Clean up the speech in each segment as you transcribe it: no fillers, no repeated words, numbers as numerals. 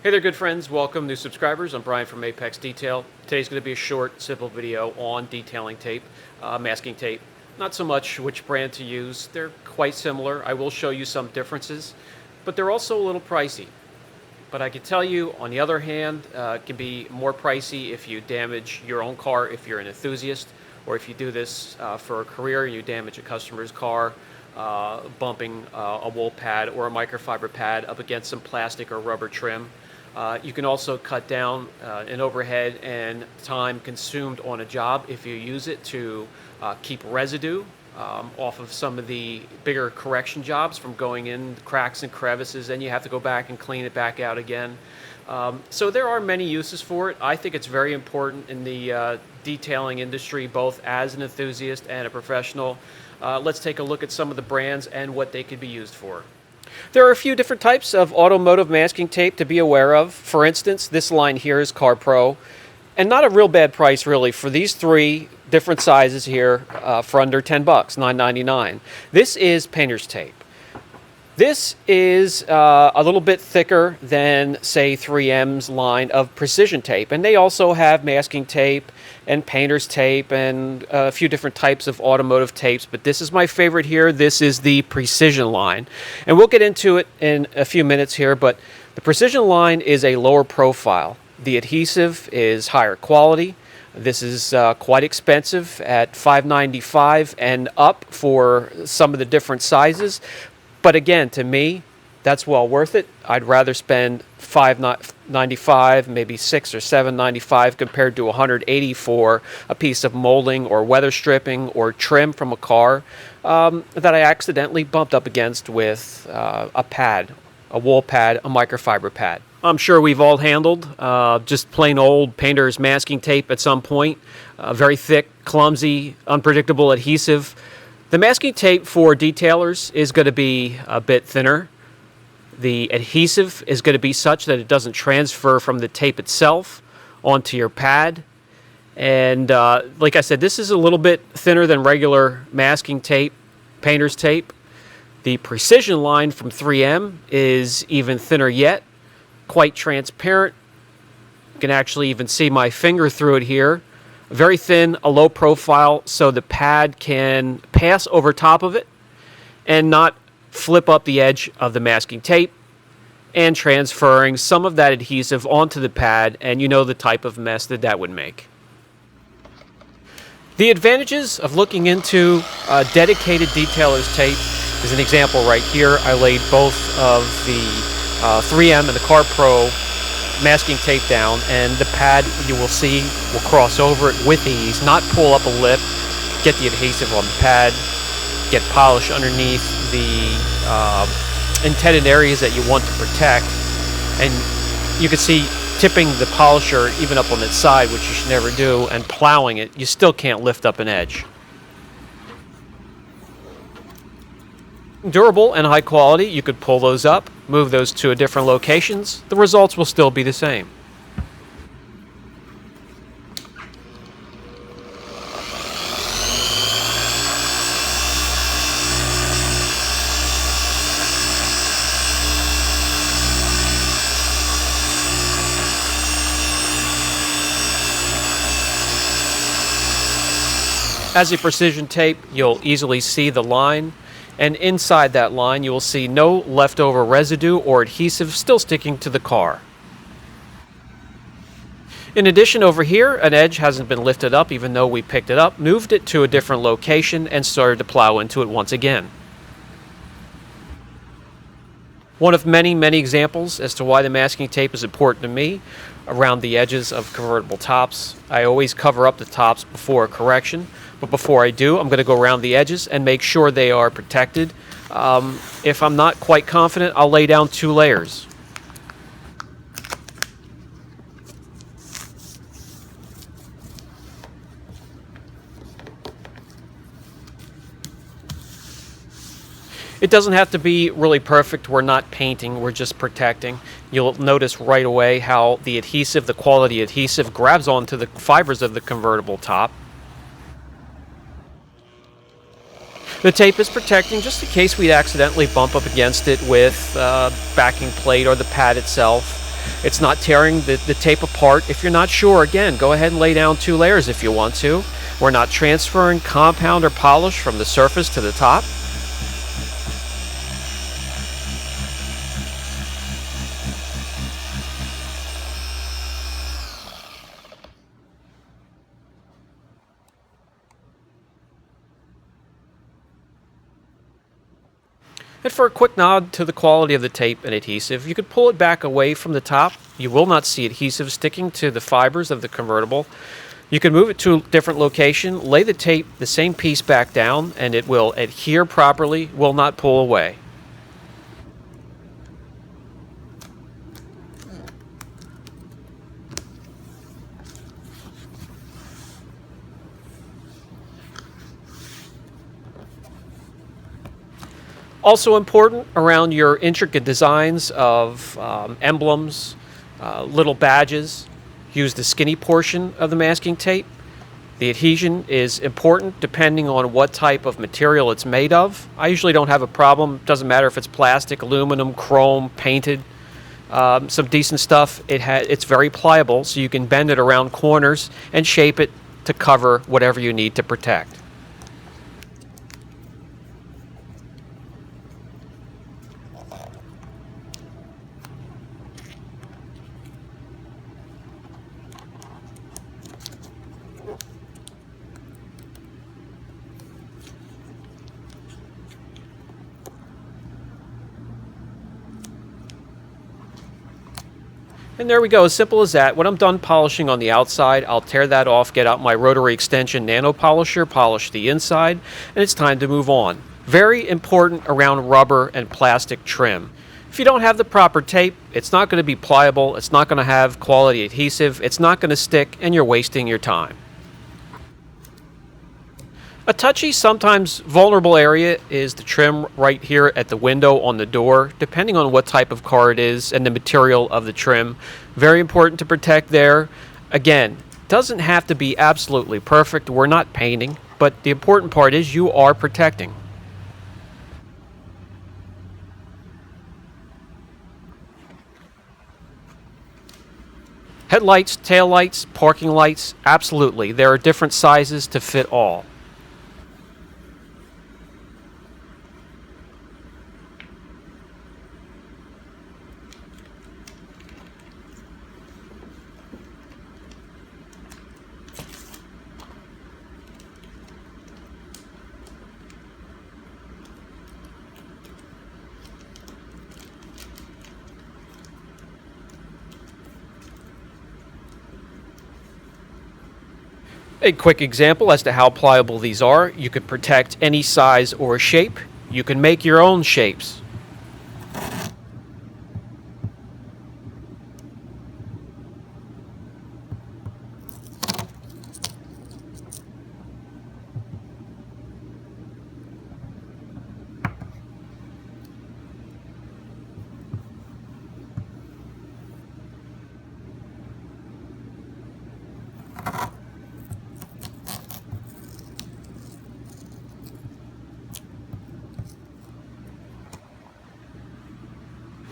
Hey there, good friends. Welcome, new subscribers. I'm Brian from Apex Detail. Today's going to be a short, simple video on detailing tape, masking tape. Not so much which brand to use. They're quite similar. I will show you some differences, but they're also a little pricey. But I can tell you, on the other hand, it can be more pricey if you damage your own car, if you're an enthusiast, or if you do this for a career and you damage a customer's car, bumping a wool pad or a microfiber pad up against some plastic or rubber trim. You can also cut down an overhead and time consumed on a job if you use it to keep residue off of some of the bigger correction jobs from going in cracks and crevices. Then you have to go back and clean it back out again. So there are many uses for it. I think it's very important in the detailing industry, both as an enthusiast and a professional. Let's take a look at some of the brands and what they could be used for. There are a few different types of automotive masking tape to be aware of. For instance, this line here is CarPro, and not a real bad price really for these three different sizes here for under 10 bucks, $9.99. This is painter's tape. This is a little bit thicker than, say, 3M's line of precision tape, and they also have masking tape and painter's tape and a few different types of automotive tapes, but this is my favorite here. This is the precision line, and we'll get into it in a few minutes here, but the precision line is a lower profile. The adhesive is higher quality. This is quite expensive at $5.95 and up for some of the different sizes. But again, to me, that's well worth it. I'd rather spend $5.95, maybe $6 or $7.95 compared to $180 for a piece of molding or weather stripping or trim from a car that I accidentally bumped up against with a pad, a wool pad, a microfiber pad. I'm sure we've all handled just plain old painter's masking tape at some point. Very thick, clumsy, unpredictable adhesive. The masking tape for detailers is going to be a bit thinner. The adhesive is going to be such that it doesn't transfer from the tape itself onto your pad. And like I said, this is a little bit thinner than regular masking tape, painter's tape. The precision line from 3M is even thinner yet, quite transparent. You can actually even see my finger through it here. Very thin, a low profile, so the pad can pass over top of it and not flip up the edge of the masking tape and transferring some of that adhesive onto the pad, and you know the type of mess that that would make. The advantages of looking into dedicated detailer's tape is an example right here. I laid both of the 3M and the CarPro masking tape down, and the pad, you will see, will cross over it with ease, not pull up a lip, get the adhesive on the pad, get polish underneath the intended areas that you want to protect, and you can see tipping the polisher even up on its side, which you should never do, and plowing it, you still can't lift up an edge. Durable and high quality, you could pull those up, move those to different locations. The results will still be the same. As a precision tape, you'll easily see the line, and inside that line you will see no leftover residue or adhesive still sticking to the car. In addition, over here, an edge hasn't been lifted up even though we picked it up, moved it to a different location, and started to plow into it once again. One of many, many examples as to why the masking tape is important to me around the edges of convertible tops. I always cover up the tops before a correction, but before I do, I'm going to go around the edges and make sure they are protected. If I'm not quite confident, I'll lay down 2 layers. It doesn't have to be really perfect. We're not painting, we're just protecting. You'll notice right away how the adhesive, the quality adhesive, grabs onto the fibers of the convertible top. The tape is protecting just in case we accidentally bump up against it with backing plate or the pad itself. It's not tearing the tape apart. If you're not sure, again, go ahead and lay down 2 layers if you want to. We're not transferring compound or polish from the surface to the top. And for a quick nod to the quality of the tape and adhesive, you could pull it back away from the top. You will not see adhesive sticking to the fibers of the convertible. You can move it to a different location, lay the tape, the same piece back down, and it will adhere properly, will not pull away. Also important around your intricate designs of emblems, little badges, use the skinny portion of the masking tape. The adhesion is important depending on what type of material it's made of. I usually don't have a problem. Doesn't matter if it's plastic, aluminum, chrome, painted, some decent stuff. It's very pliable, so you can bend it around corners and shape it to cover whatever you need to protect. And there we go, as simple as that. When I'm done polishing on the outside, I'll tear that off, get out my rotary extension nano polisher, polish the inside, and it's time to move on. Very important around rubber and plastic trim. If you don't have the proper tape, it's not going to be pliable, it's not going to have quality adhesive, it's not going to stick, and you're wasting your time. A touchy, sometimes vulnerable area is the trim right here at the window on the door, depending on what type of car it is and the material of the trim. Very important to protect there. Again, doesn't have to be absolutely perfect. We're not painting, but the important part is you are protecting. Headlights, taillights, parking lights, absolutely. There are different sizes to fit all. A quick example as to how pliable these are. You can protect any size or shape. You can make your own shapes.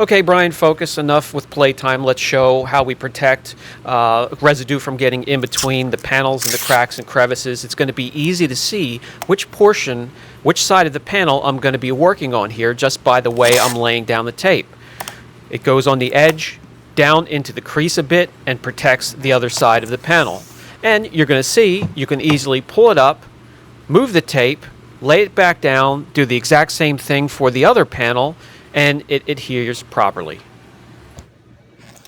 Okay, Brian, focus. Enough with playtime. Let's show how we protect residue from getting in between the panels and the cracks and crevices. It's going to be easy to see which portion, which side of the panel I'm going to be working on here just by the way I'm laying down the tape. It goes on the edge, down into the crease a bit, and protects the other side of the panel. And you're going to see you can easily pull it up, move the tape, lay it back down, do the exact same thing for the other panel, and it adheres properly.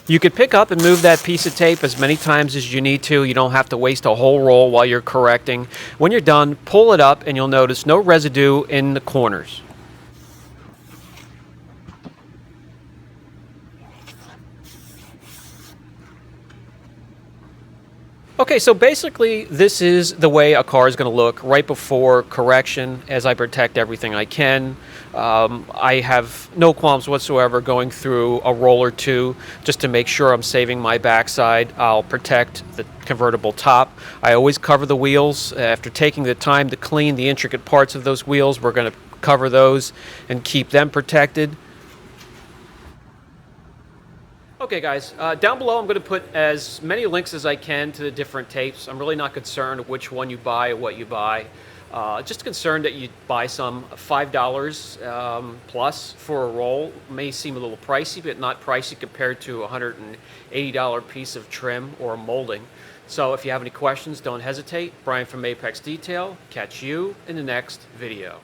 You could pick up and move that piece of tape as many times as you need to. You don't have to waste a whole roll while you're correcting. When you're done, pull it up and you'll notice no residue in the corners. Okay, so basically this is the way a car is going to look right before correction as I protect everything I can. I have no qualms whatsoever going through a roll or two just to make sure I'm saving my backside. I'll protect the convertible top. I always cover the wheels. After taking the time to clean the intricate parts of those wheels, we're going to cover those and keep them protected. Okay, guys, down below I'm going to put as many links as I can to the different tapes. I'm really not concerned which one you buy or what you buy. Just concerned that you buy some $5 plus for a roll. May seem a little pricey, but not pricey compared to a $180 piece of trim or molding. So if you have any questions, don't hesitate. Brian from Apex Detail. Catch you in the next video.